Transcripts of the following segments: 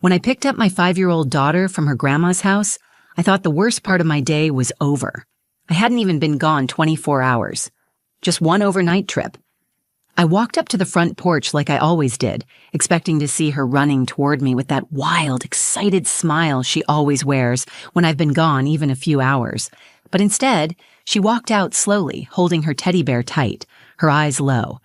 When I picked up my 5-year-old daughter from her grandma's house, I thought the worst part of my day was over. I hadn't even been gone 24 hours. Just one overnight trip. I walked up to the front porch like I always did, expecting to see her running toward me with that wild, excited smile she always wears when I've been gone even a few hours. But instead, she walked out slowly, holding her teddy bear tight, her eyes low.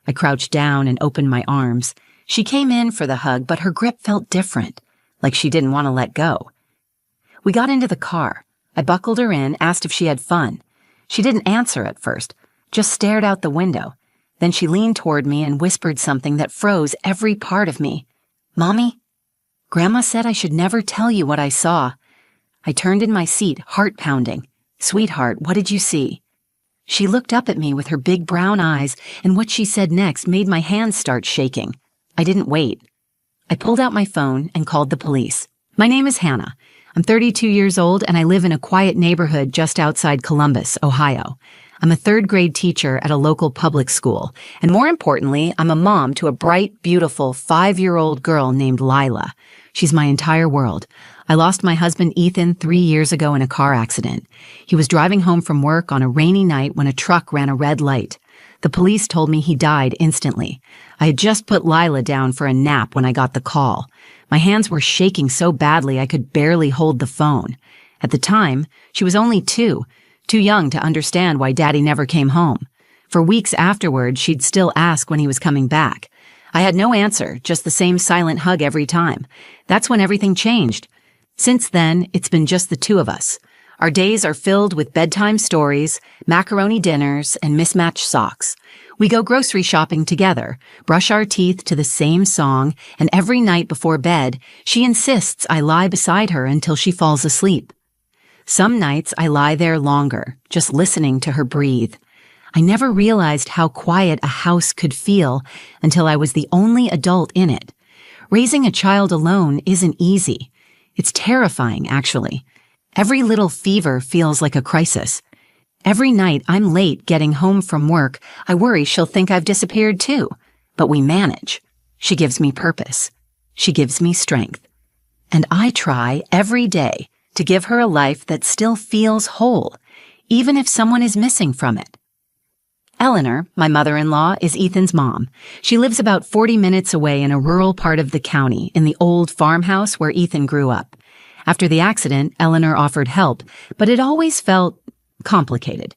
I crouched down and opened my arms. She came in for the hug, but her grip felt different, like she didn't want to let go. We got into the car. I buckled her in, asked if she had fun. She didn't answer at first, just stared out the window. Then she leaned toward me and whispered something that froze every part of me. "Mommy, Grandma said I should never tell you what I saw." I turned in my seat, heart pounding. "Sweetheart, what did you see?" She looked up at me with her big brown eyes, and what she said next made my hands start shaking. I didn't wait. I pulled out my phone and called the police. "My name is Hannah. I'm 32 years old and I live in a quiet neighborhood just outside Columbus, Ohio. I'm a 3rd-grade teacher at a local public school, and more importantly, I'm a mom to a bright, beautiful 5-year-old girl named Lila. She's my entire world. I lost my husband Ethan 3 years ago in a car accident. He was driving home from work on a rainy night when a truck ran a red light. The police told me he died instantly. I had just put Lila down for a nap when I got the call. My hands were shaking so badly I could barely hold the phone. At the time, she was only 2 young to understand why Daddy never came home. For weeks afterward, she'd still ask when he was coming back. I had no answer, just the same silent hug every time. That's when everything changed. Since then, it's been just the 2 of us. Our days are filled with bedtime stories, macaroni dinners, and mismatched socks. We go grocery shopping together, brush our teeth to the same song, and every night before bed, she insists I lie beside her until she falls asleep. Some nights I lie there longer, just listening to her breathe. I never realized how quiet a house could feel until I was the only adult in it. Raising a child alone isn't easy. It's terrifying, actually. Every little fever feels like a crisis. Every night I'm late getting home from work, I worry she'll think I've disappeared too. But we manage. She gives me purpose. She gives me strength. And I try every day to give her a life that still feels whole, even if someone is missing from it. Eleanor, my mother-in-law, is Ethan's mom. She lives about 40 minutes away in a rural part of the county, in the old farmhouse where Ethan grew up. After the accident, Eleanor offered help, but it always felt complicated.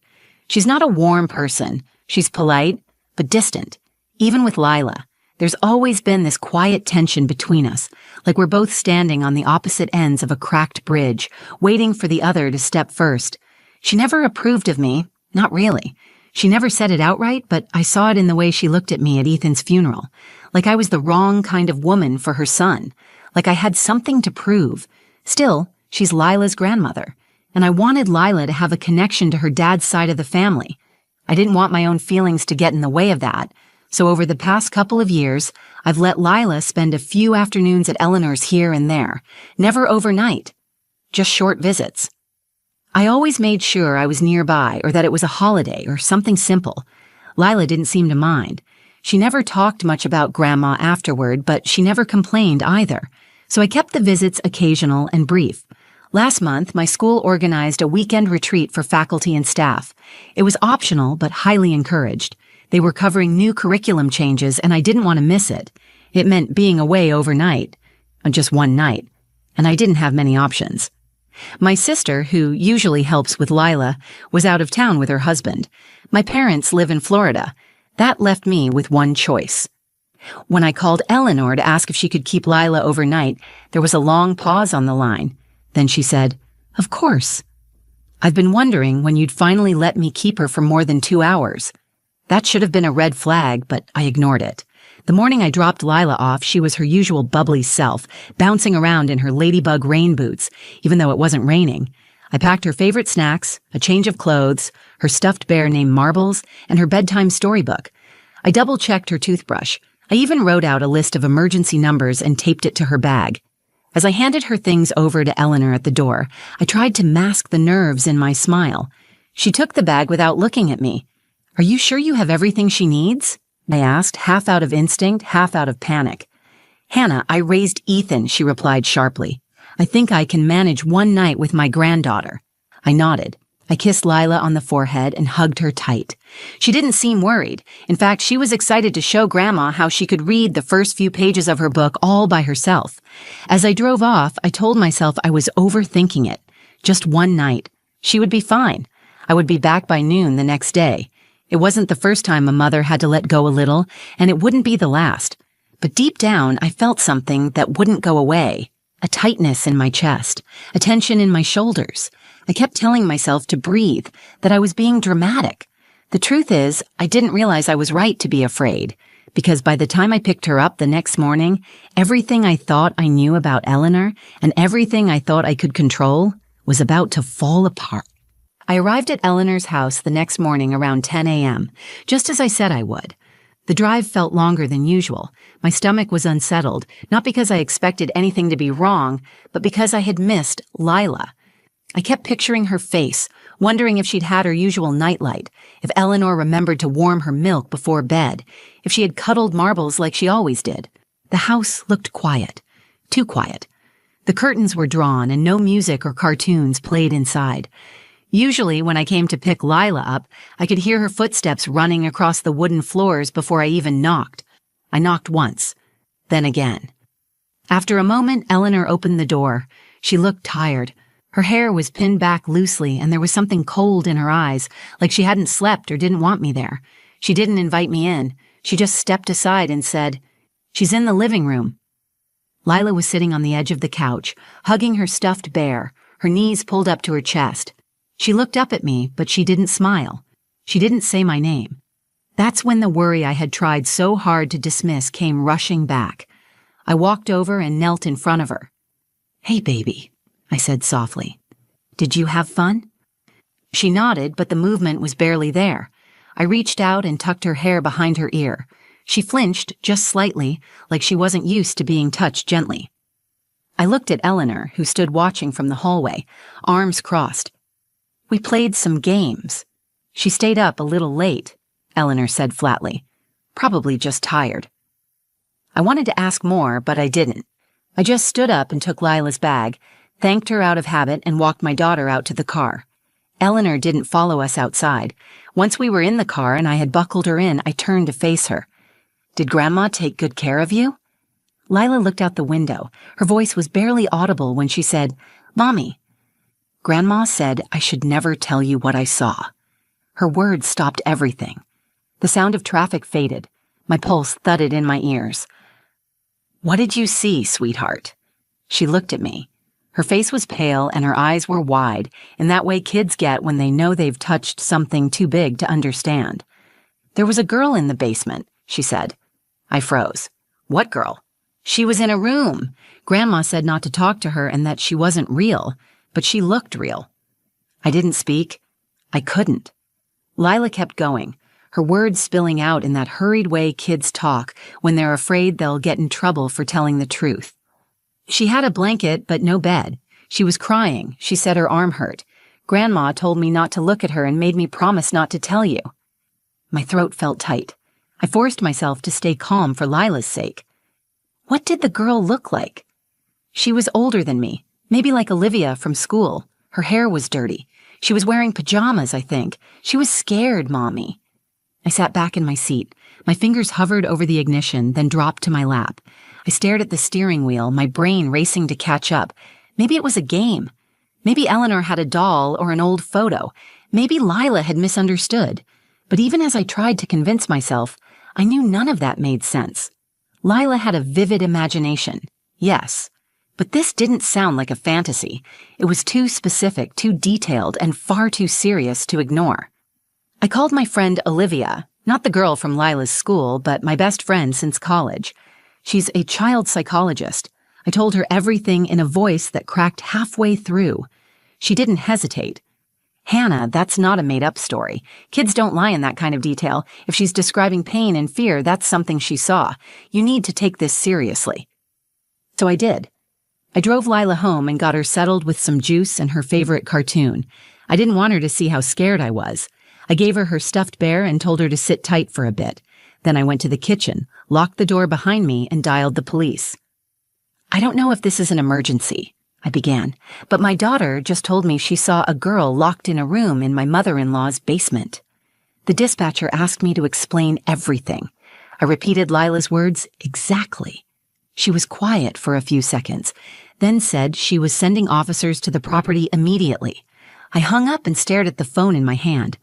She's not a warm person. She's polite, but distant. Even with Lila, there's always been this quiet tension between us, like we're both standing on the opposite ends of a cracked bridge, waiting for the other to step first. She never approved of me, not really. She never said it outright, but I saw it in the way she looked at me at Ethan's funeral, like I was the wrong kind of woman for her son, like I had something to prove. Still, she's Lila's grandmother, and I wanted Lila to have a connection to her dad's side of the family. I didn't want my own feelings to get in the way of that, so over the past couple of years, I've let Lila spend a few afternoons at Eleanor's here and there, never overnight, just short visits. I always made sure I was nearby or that it was a holiday or something simple. Lila didn't seem to mind. She never talked much about Grandma afterward, but she never complained either. So I kept the visits occasional and brief. Last month, my school organized a weekend retreat for faculty and staff. It was optional, but highly encouraged. They were covering new curriculum changes, and I didn't want to miss it. It meant being away overnight, on just one night, and I didn't have many options. My sister, who usually helps with Lila, was out of town with her husband. My parents live in Florida. That left me with one choice. When I called Eleanor to ask if she could keep Lila overnight, there was a long pause on the line. Then she said, "Of course." "I've been wondering when you'd finally let me keep her for more than 2 hours. That should have been a red flag, but I ignored it. The morning I dropped Lila off, she was her usual bubbly self, bouncing around in her ladybug rain boots, even though it wasn't raining. I packed her favorite snacks, a change of clothes, her stuffed bear named Marbles, and her bedtime storybook. I double-checked her toothbrush. I even wrote out a list of emergency numbers and taped it to her bag. As I handed her things over to Eleanor at the door, I tried to mask the nerves in my smile. She took the bag without looking at me. "Are you sure you have everything she needs?" I asked, half out of instinct, half out of panic. Hannah, I raised Ethan, she replied sharply. I think I can manage one night with my granddaughter. I nodded. I kissed Lila on the forehead and hugged her tight. She didn't seem worried. In fact, she was excited to show Grandma how she could read the first few pages of her book all by herself. As I drove off, I told myself I was overthinking it. Just one night. She would be fine. I would be back by noon the next day. It wasn't the first time a mother had to let go a little, and it wouldn't be the last. But deep down, I felt something that wouldn't go away. A tightness in my chest, a tension in my shoulders. I kept telling myself to breathe, that I was being dramatic. The truth is, I didn't realize I was right to be afraid, because by the time I picked her up the next morning, everything I thought I knew about Eleanor and everything I thought I could control was about to fall apart. I arrived at Eleanor's house the next morning around 10 a.m., just as I said I would. The drive felt longer than usual. My stomach was unsettled, not because I expected anything to be wrong, but because I had missed Lila. I kept picturing her face, wondering if she'd had her usual nightlight, if Eleanor remembered to warm her milk before bed, if she had cuddled Marbles like she always did. The house looked quiet. Too quiet. The curtains were drawn and no music or cartoons played inside. Usually, when I came to pick Lila up, I could hear her footsteps running across the wooden floors before I even knocked. I knocked once, then again. After a moment, Eleanor opened the door. She looked tired. Her hair was pinned back loosely, and there was something cold in her eyes, like she hadn't slept or didn't want me there. She didn't invite me in. She just stepped aside and said, "She's in the living room." Lila was sitting on the edge of the couch, hugging her stuffed bear, her knees pulled up to her chest. She looked up at me, but she didn't smile. She didn't say my name. That's when the worry I had tried so hard to dismiss came rushing back. I walked over and knelt in front of her. "Hey, baby," I said softly. "Did you have fun?" She nodded, but the movement was barely there. I reached out and tucked her hair behind her ear. She flinched just slightly, like she wasn't used to being touched gently. I looked at Eleanor, who stood watching from the hallway, arms crossed. "We played some games. She stayed up a little late," Eleanor said flatly. "Probably just tired." I wanted to ask more, but I didn't. I just stood up and took Lila's bag, thanked her out of habit, and walked my daughter out to the car. Eleanor didn't follow us outside. Once we were in the car and I had buckled her in, I turned to face her. "Did Grandma take good care of you?" Lila looked out the window. Her voice was barely audible when she said, "Mommy." Grandma said I should never tell you what I saw. Her words stopped everything. The sound of traffic faded. My pulse thudded in my ears. "What did you see, sweetheart?" She looked at me. Her face was pale and her eyes were wide, in that way kids get when they know they've touched something too big to understand. "There was a girl in the basement," she said. I froze. "What girl?" "She was in a room. Grandma said not to talk to her and that she wasn't real, but she looked real." I didn't speak. I couldn't. Lila kept going, her words spilling out in that hurried way kids talk when they're afraid they'll get in trouble for telling the truth. "She had a blanket, but no bed. She was crying. She said her arm hurt. Grandma told me not to look at her and made me promise not to tell you." My throat felt tight. I forced myself to stay calm for Lila's sake. "What did the girl look like?" "She was older than me, maybe like Olivia from school. Her hair was dirty. She was wearing pajamas, I think. She was scared, Mommy." I sat back in my seat. My fingers hovered over the ignition, then dropped to my lap. I stared at the steering wheel, my brain racing to catch up. Maybe it was a game. Maybe Eleanor had a doll or an old photo. Maybe Lila had misunderstood. But even as I tried to convince myself, I knew none of that made sense. Lila had a vivid imagination, yes. But this didn't sound like a fantasy. It was too specific, too detailed, and far too serious to ignore. I called my friend Olivia, not the girl from Lila's school, but my best friend since college. She's a child psychologist. I told her everything in a voice that cracked halfway through. She didn't hesitate. "Hannah, that's not a made-up story. Kids don't lie in that kind of detail. If she's describing pain and fear, that's something she saw. You need to take this seriously." So I did. I drove Lila home and got her settled with some juice and her favorite cartoon. I didn't want her to see how scared I was. I gave her her stuffed bear and told her to sit tight for a bit. Then I went to the kitchen, locked the door behind me, and dialed the police. I don't know if this is an emergency, I began, but my daughter just told me she saw a girl locked in a room in my mother-in-law's basement. The dispatcher asked me to explain everything. I repeated Lila's words exactly. She was quiet for a few seconds, then said she was sending officers to the property immediately. I hung up and stared at the phone in my hand.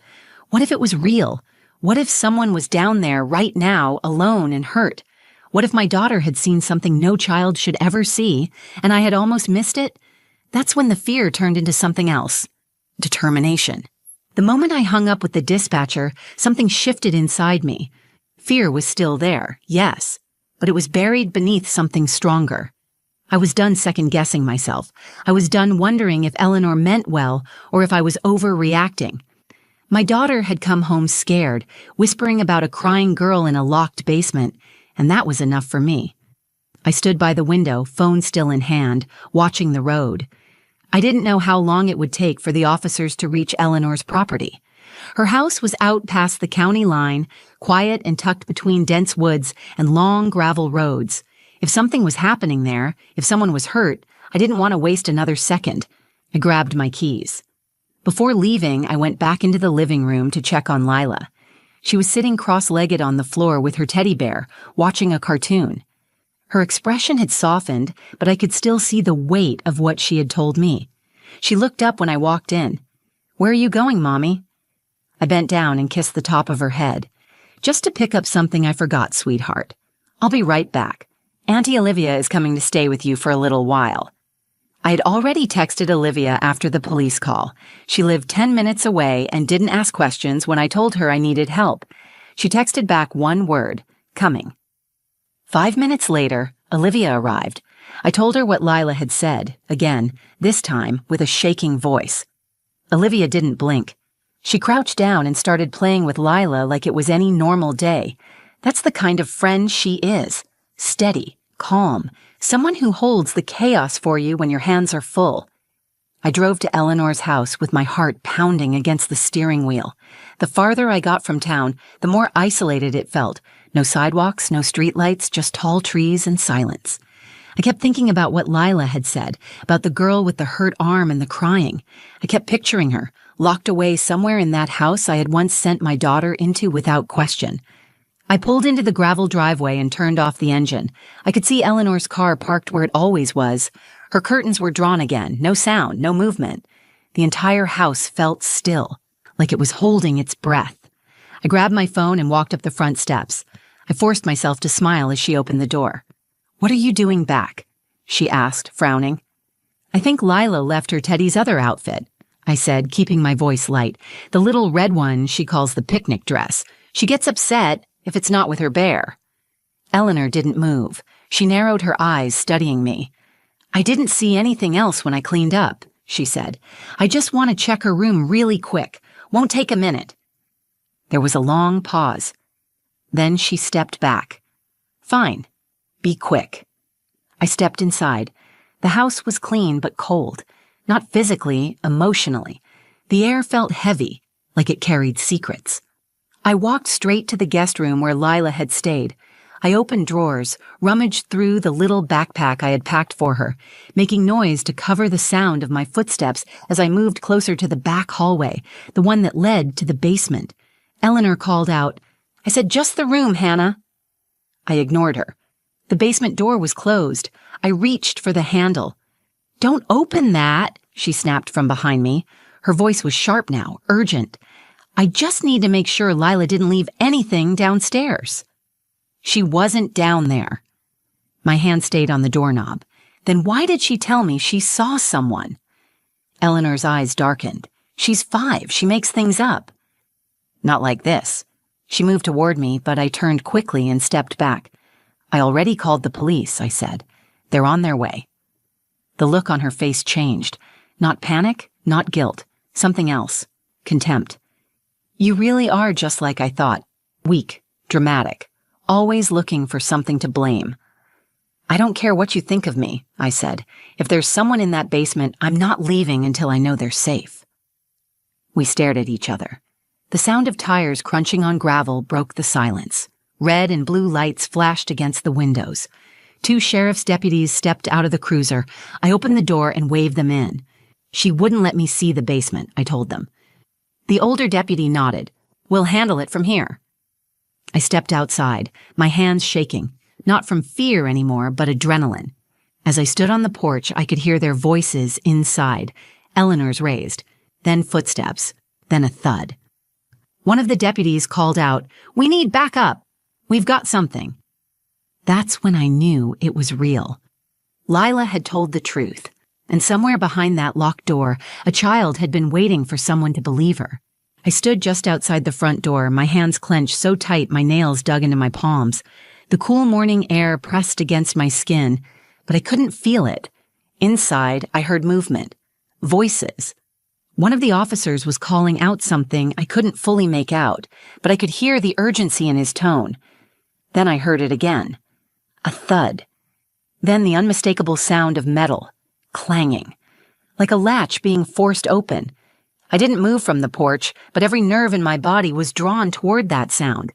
What if it was real? What if someone was down there right now, alone and hurt? What if my daughter had seen something no child should ever see, and I had almost missed it? That's when the fear turned into something else. Determination. The moment I hung up with the dispatcher, something shifted inside me. Fear was still there, yes, but it was buried beneath something stronger. I was done second-guessing myself. I was done wondering if Eleanor meant well or if I was overreacting. My daughter had come home scared, whispering about a crying girl in a locked basement, and that was enough for me. I stood by the window, phone still in hand, watching the road. I didn't know how long it would take for the officers to reach Eleanor's property. Her house was out past the county line, quiet and tucked between dense woods and long gravel roads. If something was happening there, if someone was hurt, I didn't want to waste another second. I grabbed my keys. Before leaving, I went back into the living room to check on Lila. She was sitting cross-legged on the floor with her teddy bear, watching a cartoon. Her expression had softened, but I could still see the weight of what she had told me. She looked up when I walked in. "Where are you going, Mommy?" I bent down and kissed the top of her head. "Just to pick up something I forgot, sweetheart. I'll be right back. Auntie Olivia is coming to stay with you for a little while." I had already texted Olivia after the police call. She lived 10 minutes away and didn't ask questions when I told her I needed help. She texted back one word, "coming." 5 minutes later, Olivia arrived. I told her what Lila had said, again, this time with a shaking voice. Olivia didn't blink. She crouched down and started playing with Lila like it was any normal day. That's the kind of friend she is. Steady, calm, someone who holds the chaos for you when your hands are full. I drove to Eleanor's house with my heart pounding against the steering wheel. The farther I got from town, the more isolated it felt. No sidewalks, no streetlights, just tall trees and silence. I kept thinking about what Lila had said, about the girl with the hurt arm and the crying. I kept picturing her, locked away somewhere in that house I had once sent my daughter into without question. I pulled into the gravel driveway and turned off the engine. I could see Eleanor's car parked where it always was. Her curtains were drawn again, no sound, no movement. The entire house felt still, like it was holding its breath. I grabbed my phone and walked up the front steps. I forced myself to smile as she opened the door. "What are you doing back?" she asked, frowning. "I think Lila left her Teddy's other outfit," I said, keeping my voice light. "The little red one she calls the picnic dress. She gets upset if it's not with her bear." Eleanor didn't move. She narrowed her eyes, studying me. "I didn't see anything else when I cleaned up," she said. "I just want to check her room really quick. Won't take a minute." There was a long pause. Then she stepped back. "Fine. Be quick." I stepped inside. The house was clean but cold. Not physically, emotionally. The air felt heavy, like it carried secrets. I walked straight to the guest room where Lila had stayed. I opened drawers, rummaged through the little backpack I had packed for her, making noise to cover the sound of my footsteps as I moved closer to the back hallway, the one that led to the basement. Eleanor called out, "I said just the room, Hannah." I ignored her. The basement door was closed. I reached for the handle. "Don't open that," she snapped from behind me. Her voice was sharp now, urgent. "I just need to make sure Lila didn't leave anything downstairs." She wasn't down there. My hand stayed on the doorknob. Then why did she tell me she saw someone? Eleanor's eyes darkened. "She's 5. She makes things up." "Not like this." She moved toward me, but I turned quickly and stepped back. "I already called the police," I said. "They're on their way." The look on her face changed. Not panic, not guilt. Something else. Contempt. "You really are just like I thought. Weak, dramatic, always looking for something to blame." "I don't care what you think of me," I said. "If there's someone in that basement, I'm not leaving until I know they're safe." We stared at each other. The sound of tires crunching on gravel broke the silence. Red and blue lights flashed against the windows. 2 sheriff's deputies stepped out of the cruiser. I opened the door and waved them in. She wouldn't let me see the basement, I told them. The older deputy nodded. We'll handle it from here. I stepped outside, my hands shaking, not from fear anymore, but adrenaline. As I stood on the porch, I could hear their voices inside, Eleanor's raised, then footsteps, then a thud. One of the deputies called out, "We need backup. We've got something." That's when I knew it was real. Lila had told the truth, and somewhere behind that locked door, a child had been waiting for someone to believe her. I stood just outside the front door, my hands clenched so tight my nails dug into my palms. The cool morning air pressed against my skin, but I couldn't feel it. Inside, I heard movement. Voices. One of the officers was calling out something I couldn't fully make out, but I could hear the urgency in his tone. Then I heard it again. A thud. Then the unmistakable sound of metal, clanging, like a latch being forced open. I didn't move from the porch, but every nerve in my body was drawn toward that sound.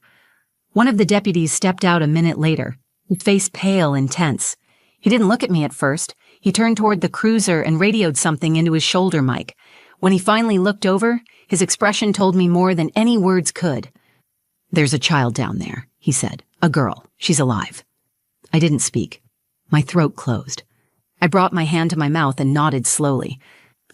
One of the deputies stepped out a minute later, his face pale and tense. He didn't look at me at first. He turned toward the cruiser and radioed something into his shoulder mic. When he finally looked over, his expression told me more than any words could. "There's a child down there," he said. "A girl. She's alive." I didn't speak. My throat closed. I brought my hand to my mouth and nodded slowly.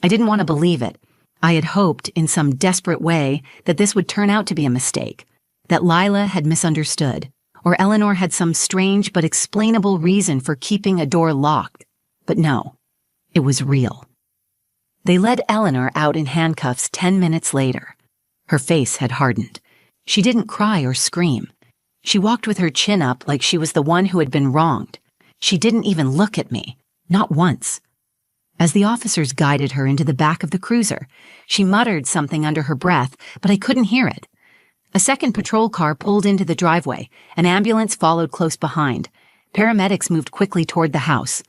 I didn't want to believe it. I had hoped, in some desperate way, that this would turn out to be a mistake, that Lila had misunderstood, or Eleanor had some strange but explainable reason for keeping a door locked. But no, it was real. They led Eleanor out in handcuffs 10 minutes later. Her face had hardened. She didn't cry or scream. She walked with her chin up like she was the one who had been wronged. She didn't even look at me, not once. As the officers guided her into the back of the cruiser, she muttered something under her breath, but I couldn't hear it. A second patrol car pulled into the driveway. An ambulance followed close behind. Paramedics moved quickly toward the house.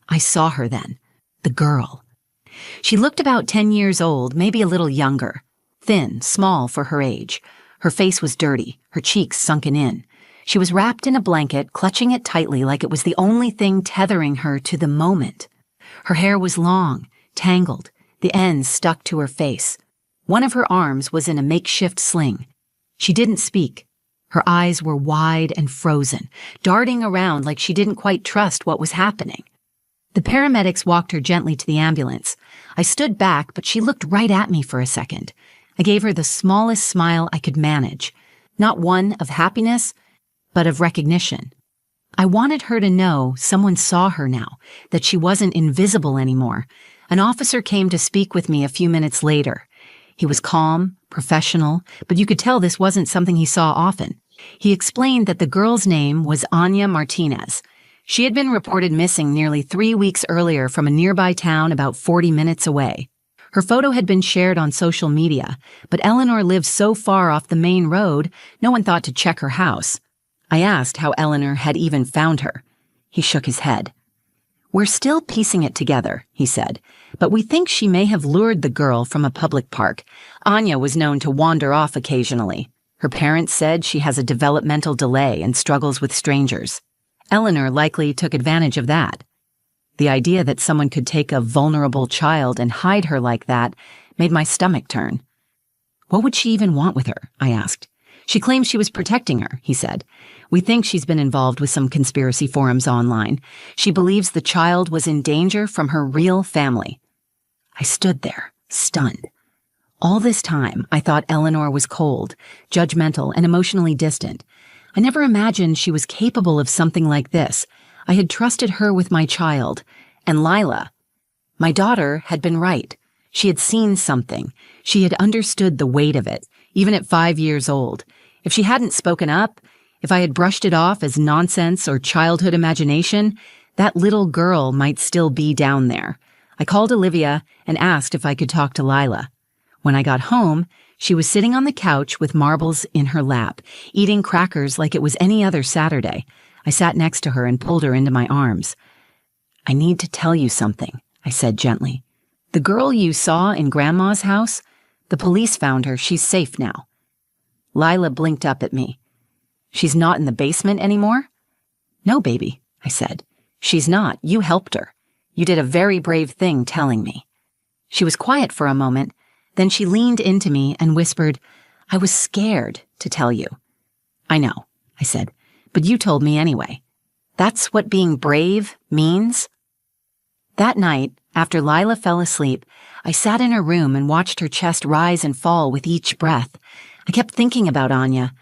I saw her then. The girl. She looked about 10 years old, maybe a little younger. Thin, small for her age. Her face was dirty, her cheeks sunken in. She was wrapped in a blanket, clutching it tightly like it was the only thing tethering her to the moment. Her hair was long, tangled, the ends stuck to her face. One of her arms was in a makeshift sling. She didn't speak. Her eyes were wide and frozen, darting around like she didn't quite trust what was happening. The paramedics walked her gently to the ambulance. I stood back, but she looked right at me for a second. I gave her the smallest smile I could manage, not one of happiness, but of recognition. I wanted her to know someone saw her now, that she wasn't invisible anymore. An officer came to speak with me a few minutes later. He was calm, professional, but you could tell this wasn't something he saw often. He explained that the girl's name was Anya Martinez. She had been reported missing nearly 3 weeks earlier from a nearby town about 40 minutes away. Her photo had been shared on social media, but Eleanor lived so far off the main road, no one thought to check her house. I asked how Eleanor had even found her. He shook his head. "We're still piecing it together," he said, "but we think she may have lured the girl from a public park. Anya was known to wander off occasionally. Her parents said she has a developmental delay and struggles with strangers. Eleanor likely took advantage of that. The idea that someone could take a vulnerable child and hide her like that made my stomach turn." "What would she even want with her?" I asked. "She claims she was protecting her," he said. "We think she's been involved with some conspiracy forums online. She believes the child was in danger from her real family." I stood there, stunned. All this time, I thought Eleanor was cold, judgmental, and emotionally distant. I never imagined she was capable of something like this. I had trusted her with my child. And Lila, my daughter, had been right. She had seen something. She had understood the weight of it, even at 5 years old. If she hadn't spoken up, if I had brushed it off as nonsense or childhood imagination, that little girl might still be down there. I called Olivia and asked if I could talk to Lila. When I got home, she was sitting on the couch with marbles in her lap, eating crackers like it was any other Saturday. I sat next to her and pulled her into my arms. "I need to tell you something," I said gently. "The girl you saw in Grandma's house, the police found her. She's safe now." Lila blinked up at me. "She's not in the basement anymore?" "No, baby," I said. She's not. You helped her. You did a very brave thing telling me. She was quiet for a moment, then she leaned into me and whispered, I was scared to tell you. I know, I said, but you told me anyway. That's what being brave means? That night, after Lila fell asleep, I sat in her room and watched her chest rise and fall with each breath. I kept thinking about Anya,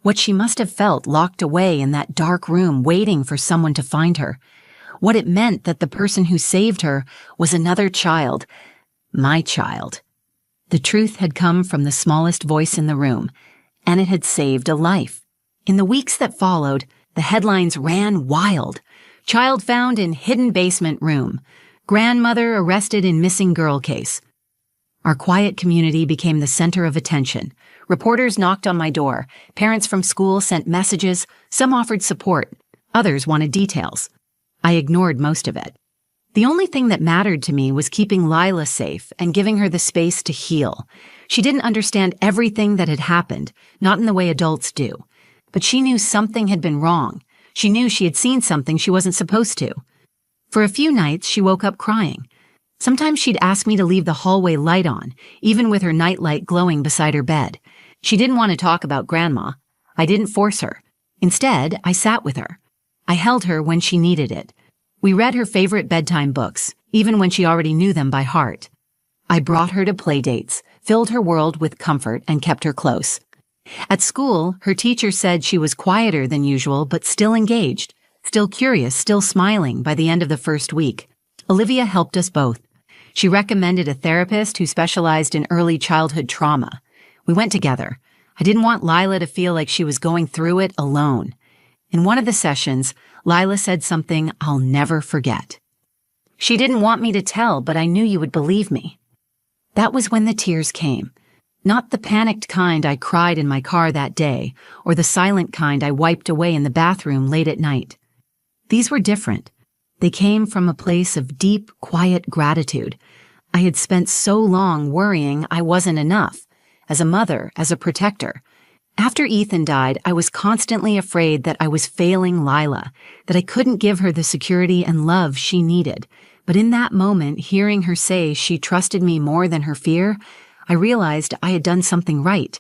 what she must have felt locked away in that dark room waiting for someone to find her. What it meant that the person who saved her was another child, my child. The truth had come from the smallest voice in the room, and it had saved a life. In the weeks that followed, the headlines ran wild. Child found in hidden basement room. Grandmother arrested in missing girl case. Our quiet community became the center of attention. Reporters knocked on my door. Parents from school sent messages. Some offered support. Others wanted details. I ignored most of it. The only thing that mattered to me was keeping Lila safe and giving her the space to heal. She didn't understand everything that had happened, not in the way adults do. But she knew something had been wrong. She knew she had seen something she wasn't supposed to. For a few nights, she woke up crying. Sometimes she'd ask me to leave the hallway light on, even with her nightlight glowing beside her bed. She didn't want to talk about Grandma. I didn't force her. Instead, I sat with her. I held her when she needed it. We read her favorite bedtime books, even when she already knew them by heart. I brought her to play dates, filled her world with comfort, and kept her close. At school, her teacher said she was quieter than usual, but still engaged, still curious, still smiling by the end of the first week. Olivia helped us both. She recommended a therapist who specialized in early childhood trauma. We went together. I didn't want Lila to feel like she was going through it alone. In one of the sessions, Lila said something I'll never forget. She didn't want me to tell, but I knew you would believe me. That was when the tears came. Not the panicked kind I cried in my car that day, or the silent kind I wiped away in the bathroom late at night. These were different. They came from a place of deep, quiet gratitude. I had spent so long worrying I wasn't enough, as a mother, as a protector. After Ethan died, I was constantly afraid that I was failing Lila, that I couldn't give her the security and love she needed. But in that moment, hearing her say she trusted me more than her fear, I realized I had done something right.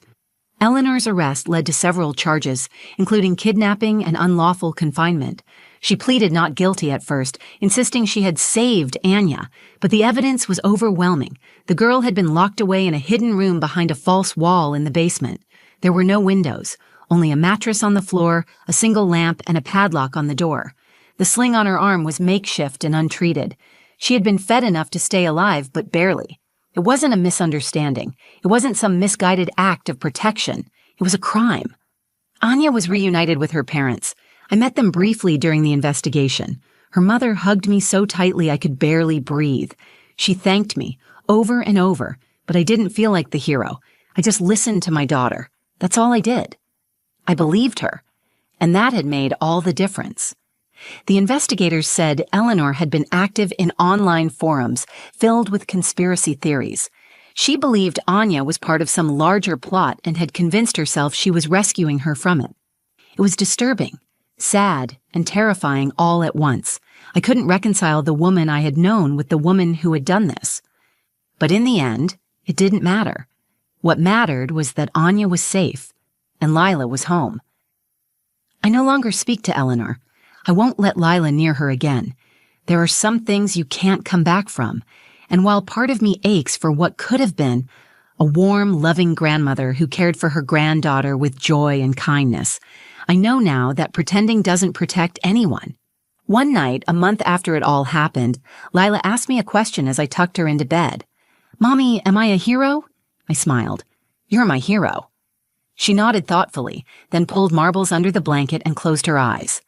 Eleanor's arrest led to several charges, including kidnapping and unlawful confinement. She pleaded not guilty at first, insisting she had saved Anya, but the evidence was overwhelming. The girl had been locked away in a hidden room behind a false wall in the basement. There were no windows, only a mattress on the floor, a single lamp, and a padlock on the door. The sling on her arm was makeshift and untreated. She had been fed enough to stay alive, but barely. It wasn't a misunderstanding. It wasn't some misguided act of protection. It was a crime. Anya was reunited with her parents. I met them briefly during the investigation. Her mother hugged me so tightly I could barely breathe. She thanked me over and over, but I didn't feel like the hero. I just listened to my daughter. That's all I did. I believed her, and that had made all the difference. The investigators said Eleanor had been active in online forums filled with conspiracy theories. She believed Anya was part of some larger plot and had convinced herself she was rescuing her from it. It was disturbing, sad, and terrifying all at once. I couldn't reconcile the woman I had known with the woman who had done this. But in the end, it didn't matter. What mattered was that Anya was safe, and Lila was home. I no longer speak to Eleanor. I won't let Lila near her again. There are some things you can't come back from, and while part of me aches for what could have been, a warm, loving grandmother who cared for her granddaughter with joy and kindness, I know now that pretending doesn't protect anyone. One night, a month after it all happened, Lila asked me a question as I tucked her into bed. "Mommy, am I a hero?" I smiled. "You're my hero." She nodded thoughtfully, then pulled marbles under the blanket and closed her eyes.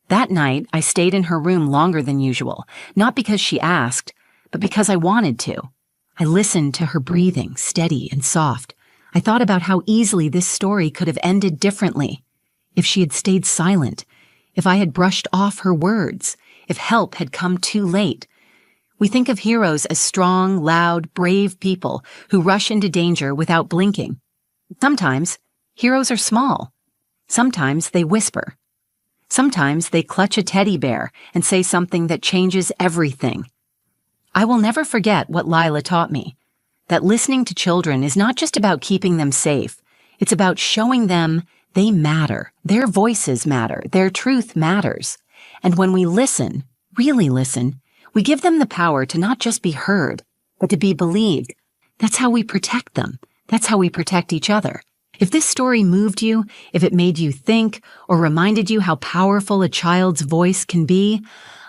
That night, I stayed in her room longer than usual, not because she asked, but because I wanted to. I listened to her breathing, steady and soft. I thought about how easily this story could have ended differently. If she had stayed silent, if I had brushed off her words, if help had come too late. We think of heroes as strong, loud, brave people who rush into danger without blinking. Sometimes, heroes are small. Sometimes they whisper. Sometimes they clutch a teddy bear and say something that changes everything. I will never forget what Lila taught me, that listening to children is not just about keeping them safe. It's about showing them they matter, their voices matter, their truth matters. And when we listen, really listen, we give them the power to not just be heard, but to be believed. That's how we protect them. That's how we protect each other. If this story moved you, if it made you think, or reminded you how powerful a child's voice can be,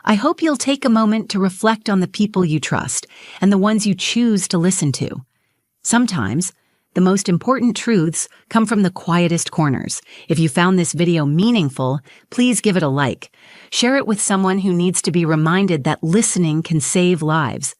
I hope you'll take a moment to reflect on the people you trust and the ones you choose to listen to. Sometimes, the most important truths come from the quietest corners. If you found this video meaningful, please give it a like. Share it with someone who needs to be reminded that listening can save lives.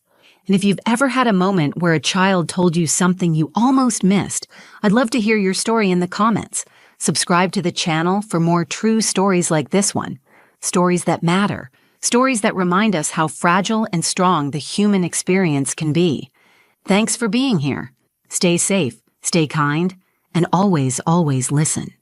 And if you've ever had a moment where a child told you something you almost missed, I'd love to hear your story in the comments. Subscribe to the channel for more true stories like this one. Stories that matter. Stories that remind us how fragile and strong the human experience can be. Thanks for being here. Stay safe, stay kind, and always, always listen.